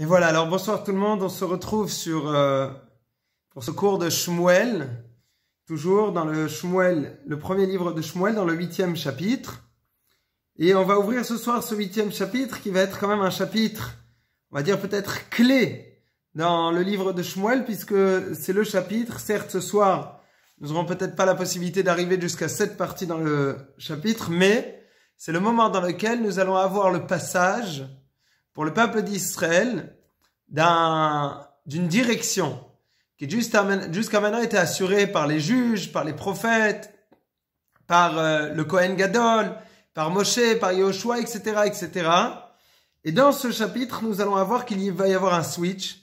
Et voilà, alors bonsoir tout le monde, on se retrouve pour ce cours de Shmuel, toujours dans le premier livre de Shmuel, dans le 8e chapitre. Et on va ouvrir ce soir ce 8e chapitre qui va être quand même un chapitre, on va dire peut-être clé dans le livre de Shmuel, puisque c'est le chapitre, certes ce soir, nous n'aurons peut-être pas la possibilité d'arriver jusqu'à cette partie dans le chapitre, mais c'est le moment dans lequel nous allons avoir le passage pour le peuple d'Israël d'une direction qui jusqu'à maintenant était assurée par les juges, par les prophètes, par le Kohen Gadol, par Moshe, par Yehoshua, etc., etc. Et dans ce chapitre, nous allons voir qu'il va y avoir un switch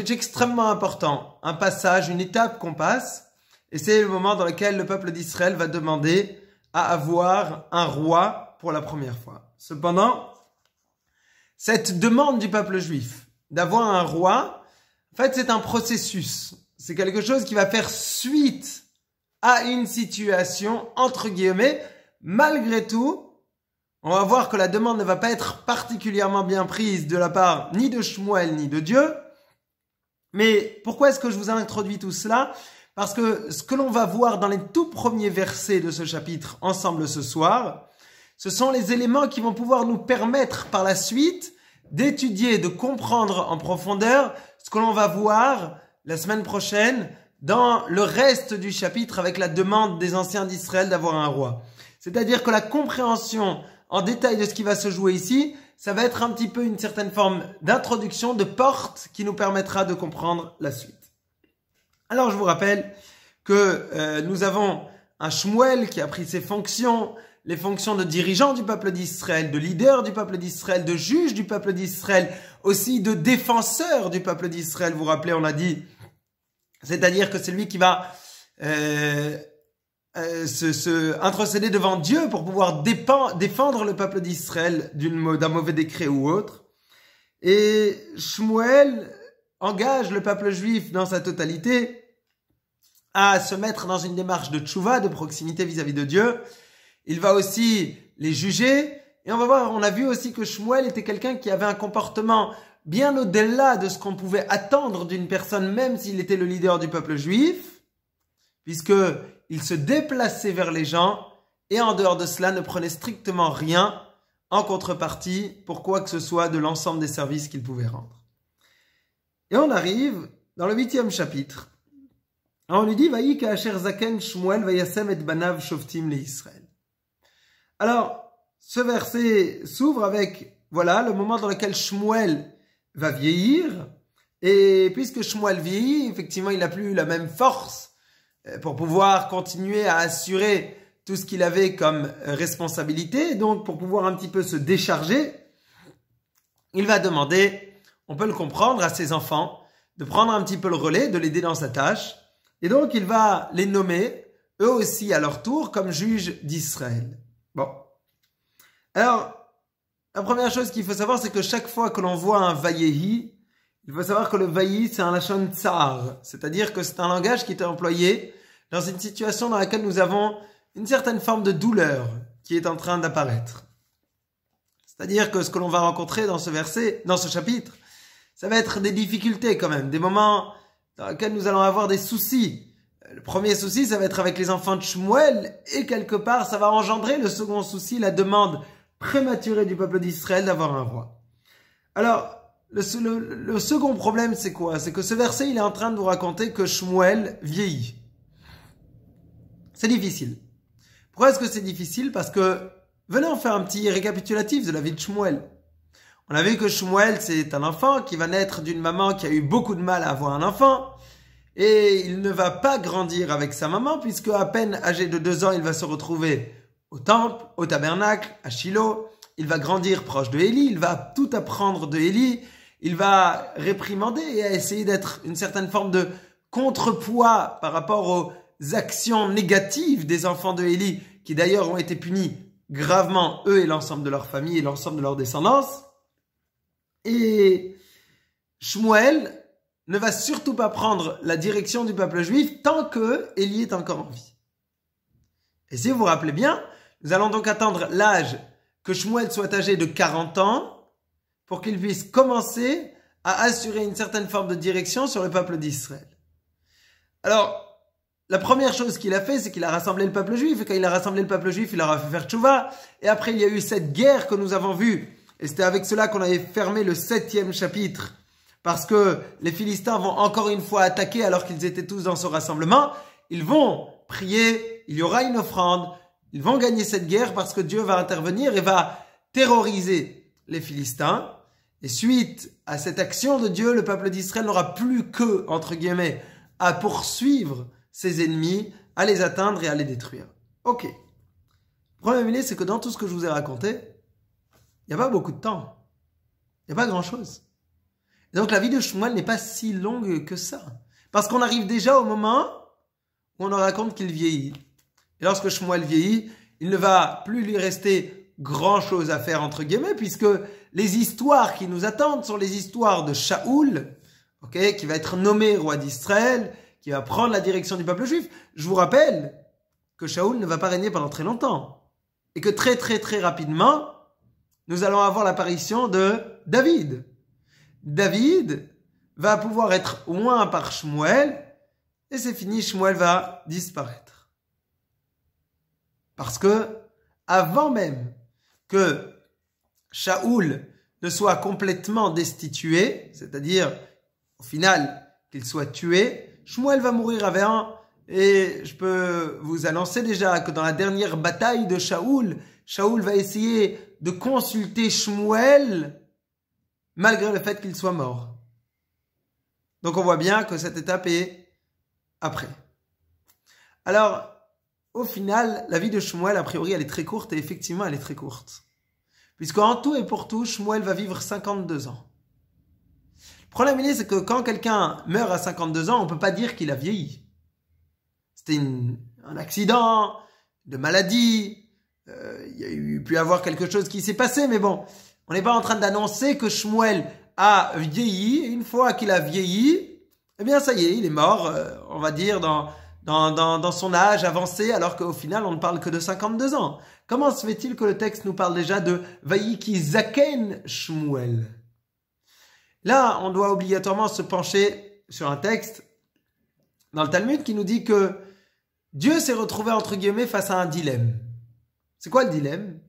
extrêmement important, un passage, une étape qu'on passe, et c'est le moment dans lequel le peuple d'Israël va demander à avoir un roi pour la première fois. Cependant, cette demande du peuple juif d'avoir un roi, en fait, c'est un processus. C'est quelque chose qui va faire suite à une situation, entre guillemets. Malgré tout, on va voir que la demande ne va pas être particulièrement bien prise de la part ni de Shmuel ni de Dieu. Mais pourquoi est-ce que je vous ai introduit tout cela? Parce que ce que l'on va voir dans les tout premiers versets de ce chapitre ensemble ce soir, ce sont les éléments qui vont pouvoir nous permettre par la suite d'étudier, de comprendre en profondeur ce que l'on va voir la semaine prochaine dans le reste du chapitre avec la demande des anciens d'Israël d'avoir un roi. C'est-à-dire que la compréhension en détail de ce qui va se jouer ici, ça va être un petit peu une certaine forme d'introduction, de porte qui nous permettra de comprendre la suite. Alors je vous rappelle que nous avons un Shmuel qui a pris ses fonctions, les fonctions de dirigeant du peuple d'Israël, de leader du peuple d'Israël, de juge du peuple d'Israël, aussi de défenseur du peuple d'Israël. Vous vous rappelez, on a dit, c'est-à-dire que c'est lui qui va intercéder devant Dieu pour pouvoir défendre le peuple d'Israël d'un mauvais décret ou autre. Et Shmuel engage le peuple juif dans sa totalité à se mettre dans une démarche de tchouva, de proximité vis-à-vis de Dieu. Il va aussi les juger. Et on va voir, on a vu aussi que Shmuel était quelqu'un qui avait un comportement bien au-delà de ce qu'on pouvait attendre d'une personne, même s'il était le leader du peuple juif, puisqu'il se déplaçait vers les gens et en dehors de cela ne prenait strictement rien en contrepartie pour quoi que ce soit de l'ensemble des services qu'il pouvait rendre. Et on arrive dans le 8e chapitre. On lui dit, Vayi ka'asher zaken Shmuel vayasem et banav shoftim le Israël. Alors, ce verset s'ouvre avec, voilà, le moment dans lequel Shmuel va vieillir. Et puisque Shmuel vieillit, effectivement, il n'a plus la même force pour pouvoir continuer à assurer tout ce qu'il avait comme responsabilité. Donc, pour pouvoir un petit peu se décharger, il va demander, on peut le comprendre, à ses enfants de prendre un petit peu le relais, de l'aider dans sa tâche. Et donc, il va les nommer, eux aussi à leur tour, comme juges d'Israël. Bon. Alors, la première chose qu'il faut savoir, c'est que chaque fois que l'on voit un vayehi, il faut savoir que le vayehi, c'est un lachon tsar. C'est-à-dire que c'est un langage qui est employé dans une situation dans laquelle nous avons une certaine forme de douleur qui est en train d'apparaître. C'est-à-dire que ce que l'on va rencontrer dans ce verset, dans ce chapitre, ça va être des difficultés quand même, des moments dans lesquels nous allons avoir des soucis. Le premier souci, ça va être avec les enfants de Shmuel, et quelque part, ça va engendrer le second souci, la demande prématurée du peuple d'Israël d'avoir un roi. Alors, le second problème, c'est quoi? C'est que ce verset, il est en train de vous raconter que Shmuel vieillit. C'est difficile. Pourquoi est-ce que c'est difficile? Parce que, venez en faire un petit récapitulatif de la vie de Shmuel. On a vu que Shmuel, c'est un enfant qui va naître d'une maman qui a eu beaucoup de mal à avoir un enfant. Et il ne va pas grandir avec sa maman, puisque à peine âgé de 2 ans, il va se retrouver au temple, au tabernacle, à Shiloh. Il va grandir proche de Élie, il va tout apprendre de Élie. Il va réprimander et essayer d'être une certaine forme de contrepoids par rapport aux actions négatives des enfants de Élie, qui d'ailleurs ont été punis gravement, eux et l'ensemble de leur famille et l'ensemble de leur descendance. Et Shmuel ne va surtout pas prendre la direction du peuple juif tant que Élie est encore en vie. Et si vous vous rappelez bien, nous allons donc attendre l'âge que Shmuel soit âgé de 40 ans pour qu'il puisse commencer à assurer une certaine forme de direction sur le peuple d'Israël. Alors, la première chose qu'il a fait, c'est qu'il a rassemblé le peuple juif. Et quand il a rassemblé le peuple juif, il leur a fait faire tchouva. Et après, il y a eu cette guerre que nous avons vue. Et c'était avec cela qu'on avait fermé le 7e chapitre. Parce que les Philistins vont encore une fois attaquer alors qu'ils étaient tous dans ce rassemblement. Ils vont prier, il y aura une offrande. Ils vont gagner cette guerre parce que Dieu va intervenir et va terroriser les Philistins. Et suite à cette action de Dieu, le peuple d'Israël n'aura plus que, entre guillemets, à poursuivre ses ennemis, à les atteindre et à les détruire. Ok. Le problème, c'est que dans tout ce que je vous ai raconté, il n'y a pas beaucoup de temps. Il n'y a pas grand-chose. Et donc la vie de Shmuel n'est pas si longue que ça. Parce qu'on arrive déjà au moment où on nous raconte qu'il vieillit. Et lorsque Shmuel vieillit, il ne va plus lui rester grand-chose à faire, entre guillemets, puisque les histoires qui nous attendent sont les histoires de Shaoul, qui va être nommé roi d'Israël, qui va prendre la direction du peuple juif. Je vous rappelle que Shaoul ne va pas régner pendant très longtemps. Et que très très très rapidement, nous allons avoir l'apparition de David. David va pouvoir être oint par Shmuel, et c'est fini, Shmuel va disparaître. Parce que, avant même que Shaoul ne soit complètement destitué, c'est-à-dire, au final, qu'il soit tué, Shmuel va mourir à 20 ans. Et je peux vous annoncer déjà que dans la dernière bataille de Shaoul, Shaoul va essayer de consulter Shmuel malgré le fait qu'il soit mort. Donc on voit bien que cette étape est après. Alors, au final, la vie de Shmuel, a priori, elle est très courte et effectivement, elle est très courte. Puisqu'en tout et pour tout, Shmuel va vivre 52 ans. Le problème, c'est que quand quelqu'un meurt à 52 ans, on ne peut pas dire qu'il a vieilli. C'était un accident, de maladie, il y a pu avoir quelque chose qui s'est passé, mais bon, on n'est pas en train d'annoncer que Shmuel a vieilli, et une fois qu'il a vieilli, eh bien ça y est, il est mort, on va dire, dans son âge avancé, alors qu'au final, on ne parle que de 52 ans. Comment se fait-il que le texte nous parle déjà de Vayiki Zaken Shmuel? Là, on doit obligatoirement se pencher sur un texte dans le Talmud qui nous dit que Dieu s'est retrouvé entre guillemets face à un dilemme. C'est quoi le dilemme?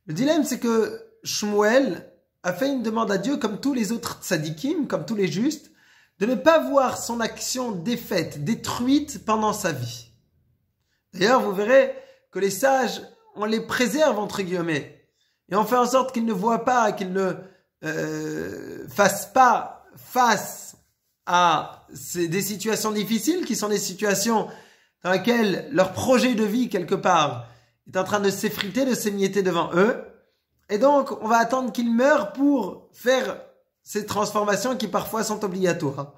Le dilemme, c'est que Shmuel a fait une demande à Dieu, comme tous les autres tzadikim, comme tous les justes, de ne pas voir son action défaite, détruite pendant sa vie. D'ailleurs, vous verrez que les sages, on les préserve entre guillemets. Et on fait en sorte qu'ils ne voient pas, qu'ils ne fassent pas face à des situations difficiles, qui sont des situations dans lesquelles leur projet de vie, quelque part, est en train de s'effriter, de s'émietter devant eux. Et donc, on va attendre qu'ils meurent pour faire ces transformations qui parfois sont obligatoires.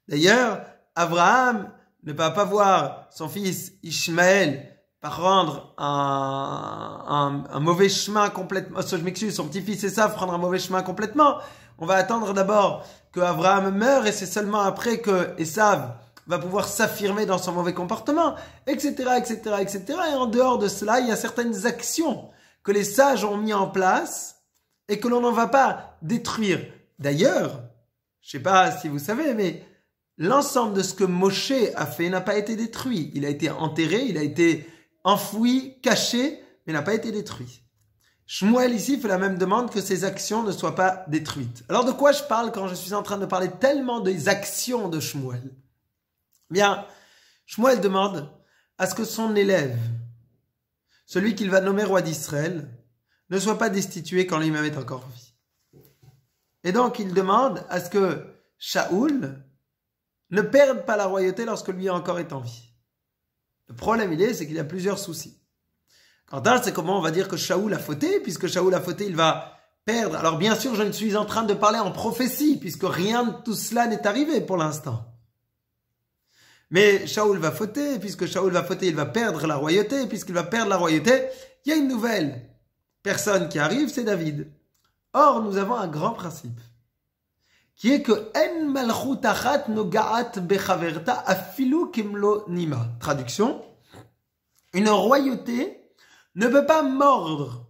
D'ailleurs, Abraham ne va pas voir son fils Ishmaël prendre un mauvais chemin complètement. Je m'excuse, son petit-fils Esav prendre un mauvais chemin complètement. On va attendre d'abord que Abraham meure et c'est seulement après que Esav va pouvoir s'affirmer dans son mauvais comportement, etc., etc., etc. Et en dehors de cela, il y a certaines actions que les sages ont mis en place et que l'on n'en va pas détruire. D'ailleurs, je ne sais pas si vous savez, mais l'ensemble de ce que Moshe a fait n'a pas été détruit. Il a été enterré, il a été enfoui, caché, mais n'a pas été détruit. Shmuel ici fait la même demande que ses actions ne soient pas détruites. Alors de quoi je parle quand je suis en train de parler tellement des actions de Shmuel? Bien, Shmuel demande à ce que son élève, celui qu'il va nommer roi d'Israël, ne soit pas destitué quand lui-même est encore en vie. Et donc il demande à ce que Shaoul ne perde pas la royauté lorsque lui encore est en vie. Le problème c'est qu'il y a plusieurs soucis. Quant à c'est comment on va dire que Shaoul a fauté, puisque Shaoul a fauté, il va perdre. Alors bien sûr, je ne suis en train de parler en prophétie, puisque rien de tout cela n'est arrivé pour l'instant. Mais Shaoul va fauter, puisque Shaoul va fauter, il va perdre la royauté, puisqu'il va perdre la royauté, il y a une nouvelle personne qui arrive, c'est David. Or, nous avons un grand principe, qui est que En malchut achat nogaat bechaverta afilu kimlo nima. Traduction, une royauté ne peut pas mordre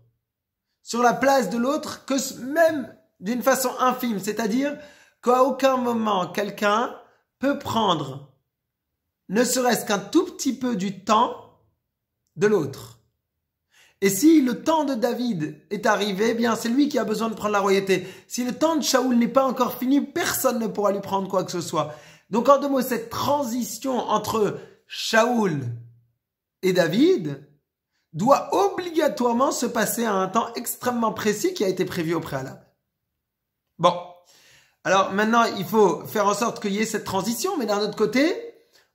sur la place de l'autre que même d'une façon infime, c'est-à-dire qu'à aucun moment quelqu'un peut prendre ne serait-ce qu'un tout petit peu du temps de l'autre. Et si le temps de David est arrivé, eh bien c'est lui qui a besoin de prendre la royauté. Si le temps de Shaoul n'est pas encore fini, personne ne pourra lui prendre quoi que ce soit. Donc en deux mots, cette transition entre Shaoul et David doit obligatoirement se passer à un temps extrêmement précis qui a été prévu au préalable. Bon, alors maintenant il faut faire en sorte qu'il y ait cette transition, mais d'un autre côté,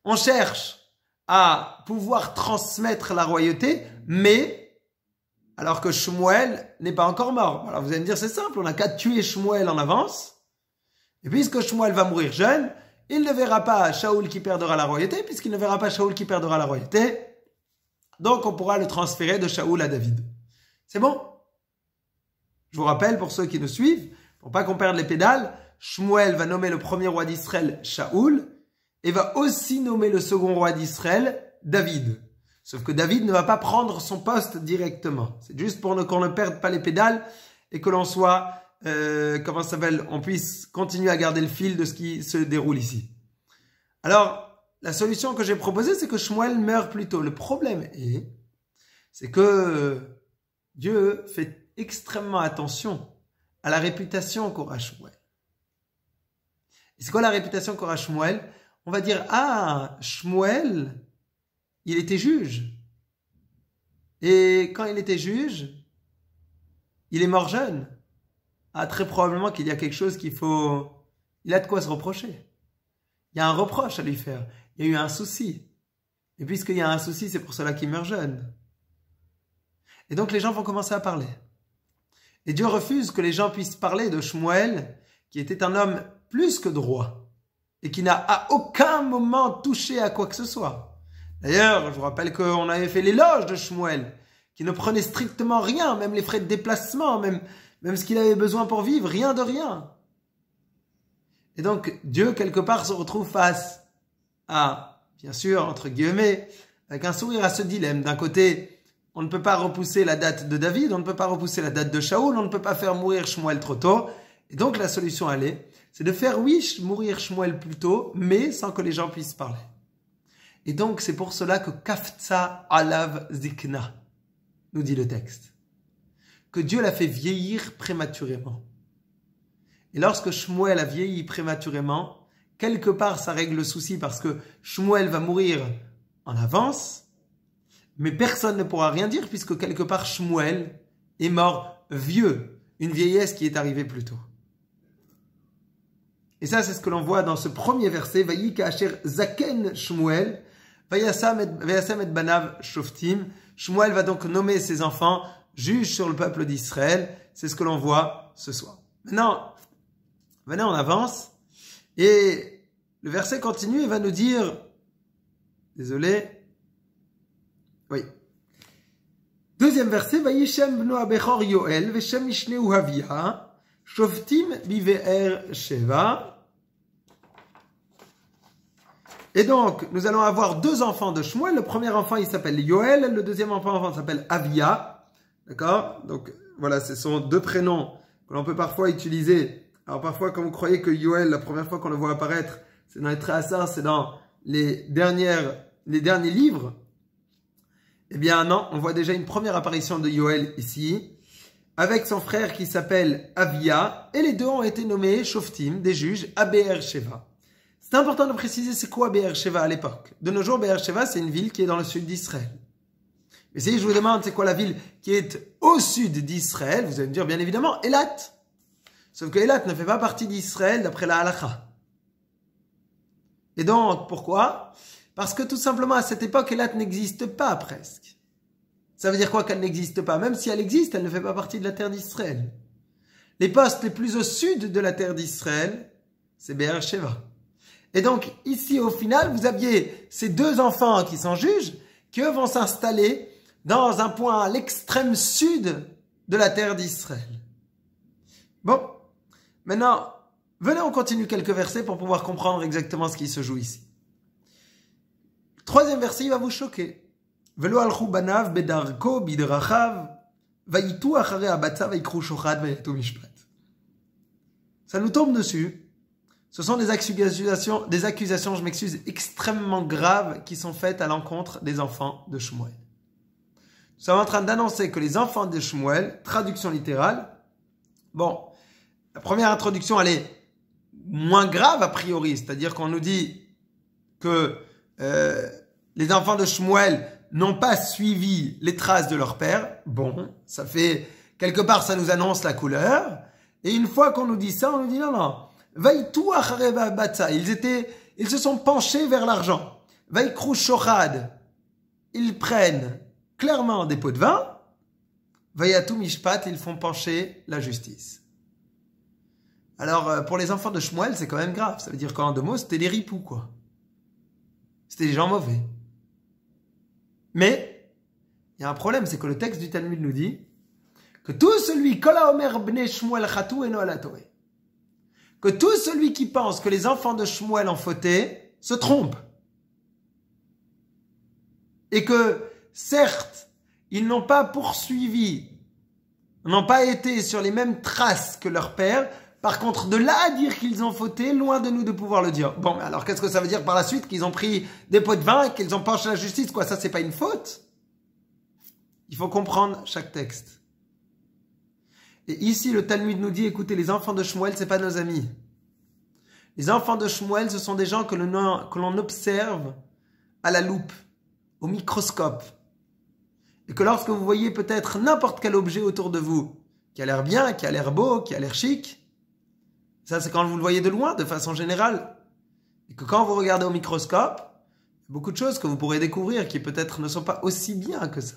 on cherche à pouvoir transmettre la royauté, mais alors que Shmuel n'est pas encore mort. Alors vous allez me dire, c'est simple, on n'a qu'à tuer Shmuel en avance. Et puisque Shmuel va mourir jeune, il ne verra pas Shaoul qui perdra la royauté, puisqu'il ne verra pas Shaoul qui perdra la royauté. Donc on pourra le transférer de Shaoul à David. C'est bon? Je vous rappelle, pour ceux qui nous suivent, pour pas qu'on perde les pédales, Shmuel va nommer le premier roi d'Israël Shaoul, et va aussi nommer le second roi d'Israël David. Sauf que David ne va pas prendre son poste directement. C'est juste pour qu'on ne perde pas les pédales et que l'on soit, on puisse continuer à garder le fil de ce qui se déroule ici. Alors, la solution que j'ai proposée, c'est que Shmuel meure plus tôt. Le problème c'est que Dieu fait extrêmement attention à la réputation qu'aura Shmuel. Et c'est quoi la réputation qu'aura Shmuel? On va dire, ah, Shmuel, il était juge. Et quand il était juge, il est mort jeune. Ah, très probablement qu'il y a quelque chose il a de quoi se reprocher. Il y a un reproche à lui faire. Il y a eu un souci. Et puisqu'il y a un souci, c'est pour cela qu'il meurt jeune. Et donc les gens vont commencer à parler. Et Dieu refuse que les gens puissent parler de Shmuel, qui était un homme plus que droit, et qui n'a à aucun moment touché à quoi que ce soit. D'ailleurs, je vous rappelle qu'on avait fait l'éloge de Shmuel, qui ne prenait strictement rien, même les frais de déplacement, même ce qu'il avait besoin pour vivre, rien de rien. Et donc, Dieu, quelque part, se retrouve face à, bien sûr, entre guillemets, avec un sourire à ce dilemme. D'un côté, on ne peut pas repousser la date de David, on ne peut pas repousser la date de Shaoul, on ne peut pas faire mourir Shmuel trop tôt. Et donc, la solution, c'est de faire, oui, mourir Shmuel plus tôt, mais sans que les gens puissent parler. Et donc, c'est pour cela que Kafza alav zikna, nous dit le texte. Que Dieu l'a fait vieillir prématurément. Et lorsque Shmuel a vieilli prématurément, quelque part, ça règle le souci parce que Shmuel va mourir en avance, mais personne ne pourra rien dire puisque quelque part, Shmuel est mort vieux, une vieillesse qui est arrivée plus tôt. Et ça, c'est ce que l'on voit dans ce premier verset. Vayika asher zaken Shmuel, vayasam et banav shoftim. Shmuel va donc nommer ses enfants juges sur le peuple d'Israël. C'est ce que l'on voit ce soir. Maintenant, venez, on avance. Et le verset continue et va nous dire, désolé, oui. Deuxième verset, Vayishem bno abechor Yoel, veshem mishneu Havia. Shoftim bive'er Sheva. Et donc, nous allons avoir deux enfants de Shmuel. Le premier enfant, il s'appelle Yoel. Le deuxième enfant s'appelle Avia. D'accord? Donc, voilà, ce sont deux prénoms que l'on peut parfois utiliser. Alors, parfois, quand vous croyez que Yoel, la première fois qu'on le voit apparaître, c'est dans les Tréassins, c'est dans les derniers livres. Eh bien, non, on voit déjà une première apparition de Yoel ici, avec son frère qui s'appelle Avia, et les deux ont été nommés Shoftim, des juges, à Be'er Sheva. C'est important de préciser c'est quoi Be'er Sheva à l'époque. De nos jours, Be'er Sheva, c'est une ville qui est dans le sud d'Israël. Mais si je vous demande c'est quoi la ville qui est au sud d'Israël, vous allez me dire bien évidemment Eilat. Sauf que Eilat ne fait pas partie d'Israël d'après la halakha. Et donc, pourquoi? Parce que tout simplement, à cette époque, Eilat n'existe pas presque. Ça veut dire quoi qu'elle n'existe pas? Même si elle existe, elle ne fait pas partie de la terre d'Israël. Les postes les plus au sud de la terre d'Israël, c'est Be'er Sheva. Et donc, ici, au final, vous aviez ces deux enfants qui sont juges, qui eux vont s'installer dans un point à l'extrême sud de la terre d'Israël. Bon, maintenant, venez, on continue quelques versets pour pouvoir comprendre exactement ce qui se joue ici. Troisième verset, il va vous choquer. Velo alchu banav bedarko bidrachav vayitu acharei abatza vaikru shochad vayetu mishpat. Ça nous tombe dessus. Ce sont des accusations, je m'excuse, extrêmement graves qui sont faites à l'encontre des enfants de Shmuel. Nous sommes en train d'annoncer que les enfants de Shmuel, traduction littérale, bon, la première introduction, elle est moins grave a priori, c'est-à-dire qu'on nous dit que les enfants de Shmuel n'ont pas suivi les traces de leur père. Bon, ça fait, quelque part, ça nous annonce la couleur. Et une fois qu'on nous dit ça, on nous dit non. Vaïtou achareva batza. Ils se sont penchés vers l'argent. Vaikrou shochad. Ils prennent clairement des pots de vin. Vayatou mishpat. Ils font pencher la justice. Alors, pour les enfants de Shmuel, c'est quand même grave. Ça veut dire qu'en deux mots, c'était des ripoux, quoi. C'était des gens mauvais. Mais, il y a un problème, c'est que le texte du Talmud nous dit que tout celui, que tout celui qui pense que les enfants de Shmuel ont fauté, se trompe. Et que, certes, ils n'ont pas poursuivi, n'ont pas été sur les mêmes traces que leur père. Par contre, de là à dire qu'ils ont fauté, loin de nous de pouvoir le dire. Bon, mais alors qu'est-ce que ça veut dire par la suite? Qu'ils ont pris des pots de vin et qu'ils ont penché la justice, quoi? Ça, c'est pas une faute. Il faut comprendre chaque texte. Et ici, le Talmud nous dit, écoutez, les enfants de Shmuel, c'est pas nos amis. Les enfants de Shmuel, ce sont des gens que l'on observe à la loupe, au microscope. Et que lorsque vous voyez peut-être n'importe quel objet autour de vous, qui a l'air bien, qui a l'air beau, qui a l'air chic, ça, c'est quand vous le voyez de loin, de façon générale. Et que quand vous regardez au microscope, il y a beaucoup de choses que vous pourrez découvrir qui peut-être ne sont pas aussi bien que ça.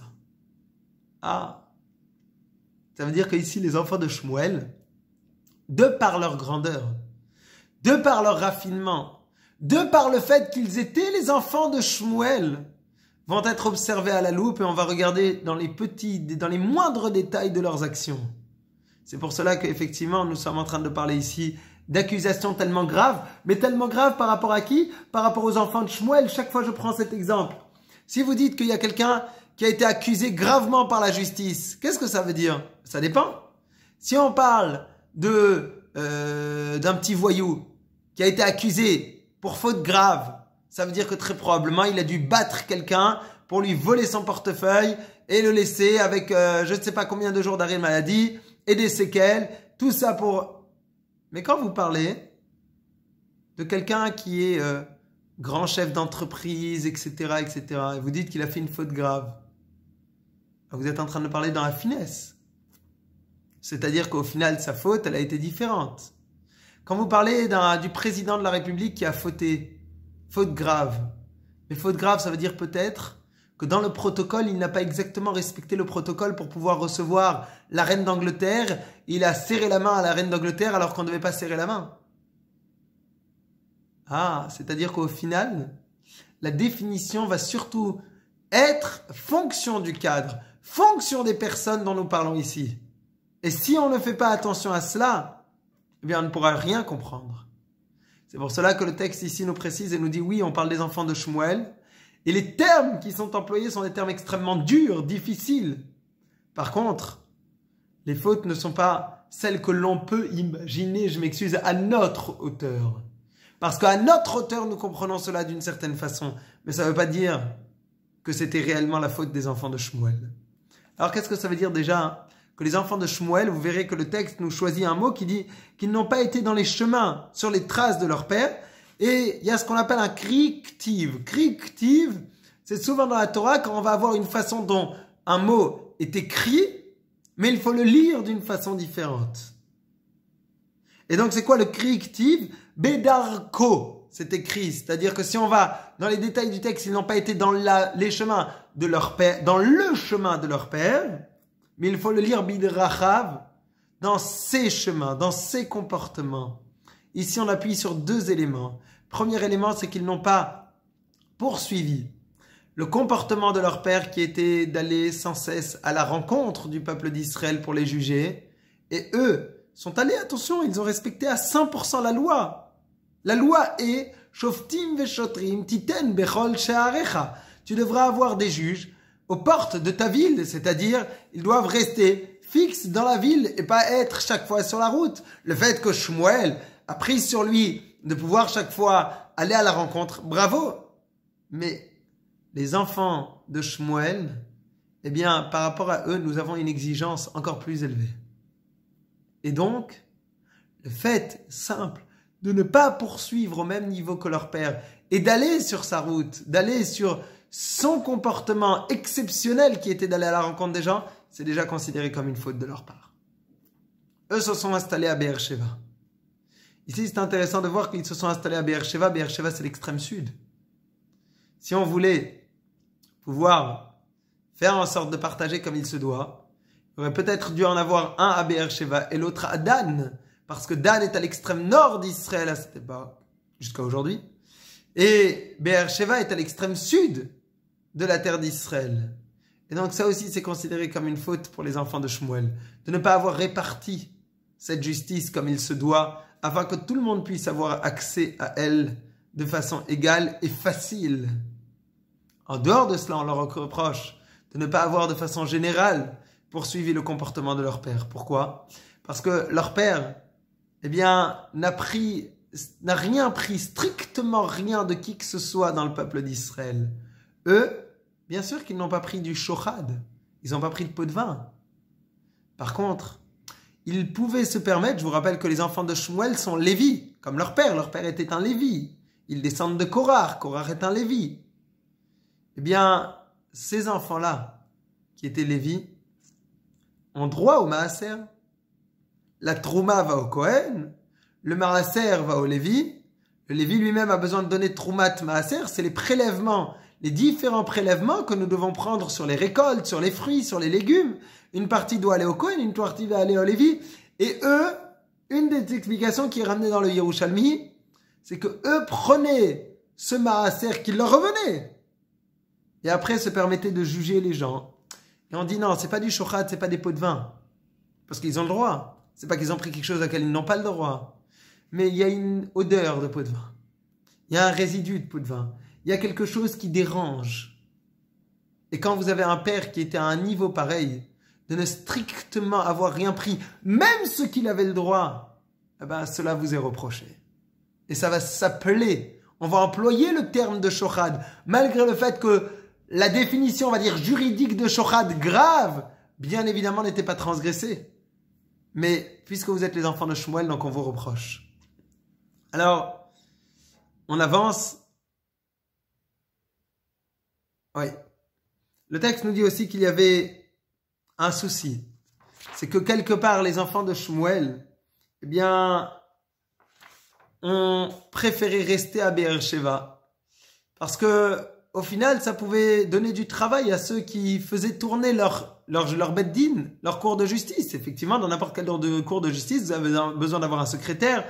Ah. Ça veut dire qu'ici, les enfants de Shmuel, de par leur grandeur, de par leur raffinement, de par le fait qu'ils étaient les enfants de Shmuel, vont être observés à la loupe et on va regarder dans les moindres détails de leurs actions. C'est pour cela qu'effectivement, nous sommes en train de parler ici d'accusations tellement graves, mais tellement graves par rapport à qui? Par rapport aux enfants de Shmuel. Chaque fois, je prends cet exemple. Si vous dites qu'il y a quelqu'un qui a été accusé gravement par la justice, qu'est-ce que ça veut dire? Ça dépend. Si on parle d'un petit voyou qui a été accusé pour faute grave, ça veut dire que très probablement, il a dû battre quelqu'un pour lui voler son portefeuille et le laisser avec je ne sais pas combien de jours d'arrêt de maladie et des séquelles, tout ça pour... Mais quand vous parlez de quelqu'un qui est grand chef d'entreprise, etc., etc., et vous dites qu'il a fait une faute grave, vous êtes en train de parler dans la finesse. C'est-à-dire qu'au final, sa faute, elle a été différente. Quand vous parlez du président de la République qui a fauté, faute grave, mais faute grave, ça veut dire peut-être que dans le protocole, il n'a pas exactement respecté le protocole pour pouvoir recevoir la reine d'Angleterre. Il a serré la main à la reine d'Angleterre alors qu'on ne devait pas serrer la main. Ah, c'est-à-dire qu'au final, la définition va surtout être fonction du cadre, fonction des personnes dont nous parlons ici. Et si on ne fait pas attention à cela, eh bien, on ne pourra rien comprendre. C'est pour cela que le texte ici nous précise et nous dit, oui, on parle des enfants de Shmuel, et les termes qui sont employés sont des termes extrêmement durs, difficiles. Par contre, les fautes ne sont pas celles que l'on peut imaginer, je m'excuse, à notre hauteur. Parce qu'à notre hauteur, nous comprenons cela d'une certaine façon. Mais ça ne veut pas dire que c'était réellement la faute des enfants de Shmuel. Alors qu'est-ce que ça veut dire déjà? Que les enfants de Shmuel, vous verrez que le texte nous choisit un mot qui dit qu'ils n'ont pas été dans les chemins, sur les traces de leur père. Et il y a ce qu'on appelle un kriktiv. Kriktiv, c'est souvent dans la Torah quand on va avoir une façon dont un mot est écrit, mais il faut le lire d'une façon différente. Et donc c'est quoi le kriktiv? Bedarko, c'est écrit. C'est-à-dire que si on va dans les détails du texte, ils n'ont pas été dans les chemins de leur père, dans le chemin de leur père, mais il faut le lire bidrachav, dans ses chemins, dans ses comportements. Ici, on appuie sur deux éléments. Premier élément, c'est qu'ils n'ont pas poursuivi le comportement de leur père qui était d'aller sans cesse à la rencontre du peuple d'Israël pour les juger. Et eux sont allés, attention, ils ont respecté à 100% la loi. La loi est « Shoftim veshotrim titen bechol she'arecha » Tu devras avoir des juges aux portes de ta ville, c'est-à-dire ils doivent rester fixes dans la ville et pas être chaque fois sur la route. Le fait que Shmuel a pris sur lui de pouvoir chaque fois aller à la rencontre. Bravo! Mais les enfants de Shmuel, eh bien, par rapport à eux, nous avons une exigence encore plus élevée. Et donc, le fait simple de ne pas poursuivre au même niveau que leur père et d'aller sur sa route, d'aller sur son comportement exceptionnel qui était d'aller à la rencontre des gens, c'est déjà considéré comme une faute de leur part. Eux se sont installés à Be'er-Sheva. Ici, c'est intéressant de voir qu'ils se sont installés à Be'er-Sheva. Be'er-Sheva, c'est l'extrême sud. Si on voulait pouvoir faire en sorte de partager comme il se doit, il aurait peut-être dû en avoir un à Be'er-Sheva et l'autre à Dan, parce que Dan est à l'extrême nord d'Israël à cette époque, jusqu'à aujourd'hui. Et Be'er-Sheva est à l'extrême sud de la terre d'Israël. Et donc ça aussi, c'est considéré comme une faute pour les enfants de Shmuel, de ne pas avoir réparti cette justice comme il se doit, afin que tout le monde puisse avoir accès à elle de façon égale et facile. En dehors de cela, on leur reproche de ne pas avoir de façon générale poursuivi le comportement de leur père. Pourquoi? Parce que leur père, eh bien, n'a rien pris, strictement rien de qui que ce soit dans le peuple d'Israël. Eux, bien sûr qu'ils n'ont pas pris du shochad, ils n'ont pas pris de pot de vin. Par contre, ils pouvaient se permettre, je vous rappelle que les enfants de Shmuel sont Lévi, comme leur père était un Lévi. Ils descendent de Korach est un Lévi. Eh bien, ces enfants-là, qui étaient Lévi, ont droit au Maaser. La Trouma va au Kohen, le Maaser va au Lévi. Le Lévi lui-même a besoin de donner Troumat Maaser, c'est les prélèvements, les différents prélèvements que nous devons prendre sur les récoltes, sur les fruits, sur les légumes. Une partie doit aller au Kohen, une partie va aller au Lévi. Et eux, une des explications qui est ramenée dans le Yerushalmi, c'est que eux prenaient ce Maaser qui leur revenait. Et après se permettaient de juger les gens. Et on dit non, c'est pas du shochad, c'est pas des pots de vin. Parce qu'ils ont le droit. C'est pas qu'ils ont pris quelque chose à laquelle ils n'ont pas le droit. Mais il y a une odeur de pot de vin. Il y a un résidu de pot de vin. Il y a quelque chose qui dérange. Et quand vous avez un père qui était à un niveau pareil, de ne strictement avoir rien pris, même ce qu'il avait le droit, eh ben, cela vous est reproché. Et ça va s'appeler, on va employer le terme de shochad, malgré le fait que la définition, on va dire, juridique de shochad grave, bien évidemment, n'était pas transgressée. Mais puisque vous êtes les enfants de Shmuel, donc on vous reproche. Alors, on avance. Oui. Le texte nous dit aussi qu'il y avait un souci. C'est que quelque part, les enfants de Shmuel, eh bien, ont préféré rester à Be'er-Sheva. Parce que, au final, ça pouvait donner du travail à ceux qui faisaient tourner leur beth din, leur cours de justice. Effectivement, dans n'importe quel cours de justice, vous avez besoin d'avoir un secrétaire,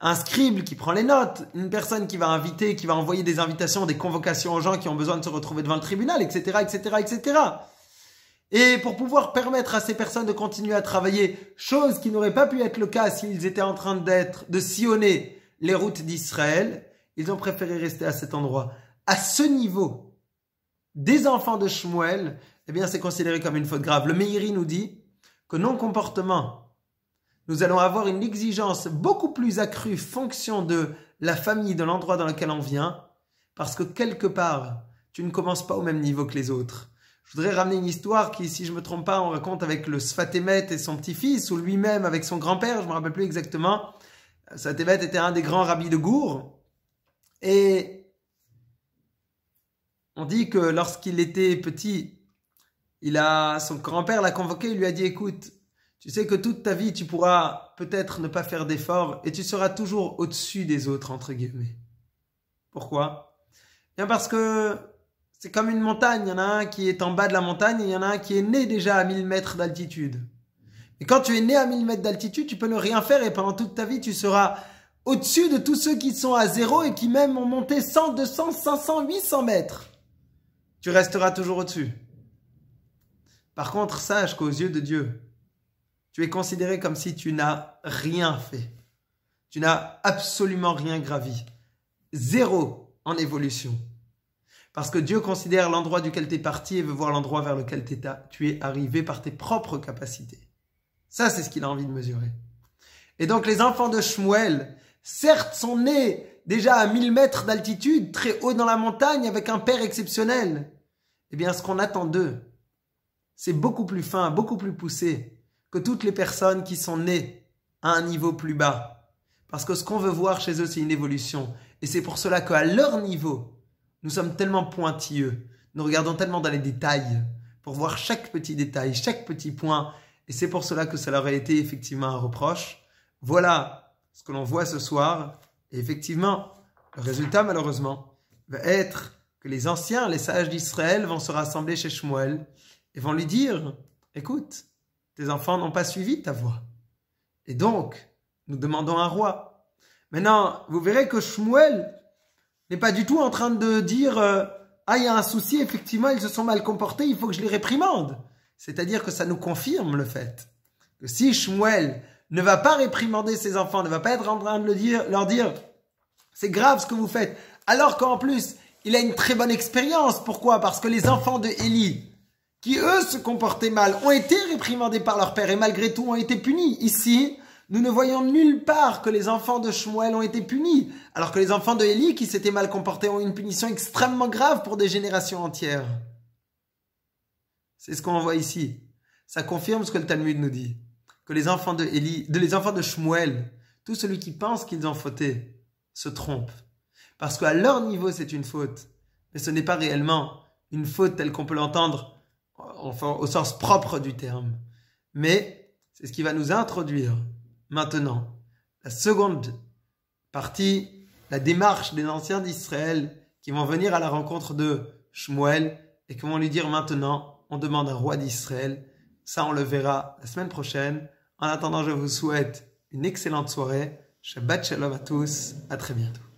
un scribe qui prend les notes, une personne qui va inviter, qui va envoyer des invitations, des convocations aux gens qui ont besoin de se retrouver devant le tribunal, etc., etc., etc. Et pour pouvoir permettre à ces personnes de continuer à travailler, chose qui n'aurait pas pu être le cas s'ils étaient en train de sillonner les routes d'Israël, ils ont préféré rester à cet endroit. À ce niveau, des enfants de Shmuel, eh bien, c'est considéré comme une faute grave. Le Meiri nous dit que non-comportement, nous allons avoir une exigence beaucoup plus accrue fonction de la famille, de l'endroit dans lequel on vient, parce que quelque part, tu ne commences pas au même niveau que les autres. Je voudrais ramener une histoire qui, si je ne me trompe pas, on raconte avec le Sfat Emet et son petit-fils, ou lui-même avec son grand-père, je ne me rappelle plus exactement. Sfat Emet était un des grands rabbis de Gour, et on dit que lorsqu'il était petit, son grand-père l'a convoqué, il lui a dit, écoute, tu sais que toute ta vie, tu pourras peut-être ne pas faire d'efforts et tu seras toujours au-dessus des autres, entre guillemets. Pourquoi? Bien parce que c'est comme une montagne, il y en a un qui est en bas de la montagne et il y en a un qui est né déjà à 1000 mètres d'altitude. Et quand tu es né à 1000 mètres d'altitude, tu peux ne rien faire et pendant toute ta vie, tu seras au-dessus de tous ceux qui sont à zéro et qui même ont monté 100, 200, 500, 800 mètres. Tu resteras toujours au-dessus. Par contre, sache qu'aux yeux de Dieu, tu es considéré comme si tu n'as rien fait. Tu n'as absolument rien gravi. Zéro en évolution. Parce que Dieu considère l'endroit duquel tu es parti et veut voir l'endroit vers lequel tu es arrivé par tes propres capacités. Ça, c'est ce qu'il a envie de mesurer. Et donc, les enfants de Shmuel, certes sont nés déjà à 1000 mètres d'altitude, très haut dans la montagne, avec un père exceptionnel. Eh bien, ce qu'on attend d'eux, c'est beaucoup plus fin, beaucoup plus poussé que toutes les personnes qui sont nées à un niveau plus bas. Parce que ce qu'on veut voir chez eux, c'est une évolution. Et c'est pour cela qu'à leur niveau, nous sommes tellement pointilleux. Nous regardons tellement dans les détails pour voir chaque petit détail, chaque petit point. Et c'est pour cela que ça leur a été effectivement un reproche. Voilà ce que l'on voit ce soir. Et effectivement, le résultat, malheureusement, va être que les anciens, les sages d'Israël, vont se rassembler chez Shmuel et vont lui dire, écoute, tes enfants n'ont pas suivi ta voie. Et donc, nous demandons un roi. Maintenant, vous verrez que Shmuel n'est pas du tout en train de dire, ah, il y a un souci, effectivement, ils se sont mal comportés, il faut que je les réprimande. C'est-à-dire que ça nous confirme le fait que si Shmuel ne va pas réprimander ses enfants, ne va pas être en train de leur dire, c'est grave ce que vous faites, alors qu'en plus, il a une très bonne expérience. Pourquoi? Parce que les enfants de Élie, qui eux se comportaient mal, ont été réprimandés par leur père et malgré tout ont été punis. Ici, nous ne voyons nulle part que les enfants de Shmuel ont été punis, alors que les enfants de Élie qui s'étaient mal comportés ont eu une punition extrêmement grave pour des générations entières. C'est ce qu'on voit ici. Ça confirme ce que le Talmud nous dit, que les enfants de Élie, les enfants de Shmuel, tout celui qui pense qu'ils ont fauté, se trompe. Parce qu'à leur niveau, c'est une faute. Mais ce n'est pas réellement une faute telle qu'on peut l'entendre au sens propre du terme. Mais c'est ce qui va nous introduire maintenant la seconde partie, la démarche des anciens d'Israël qui vont venir à la rencontre de Shmuel et qui vont lui dire maintenant, on demande un roi d'Israël. Ça, on le verra la semaine prochaine. En attendant, je vous souhaite une excellente soirée. Shabbat shalom à tous. À très bientôt.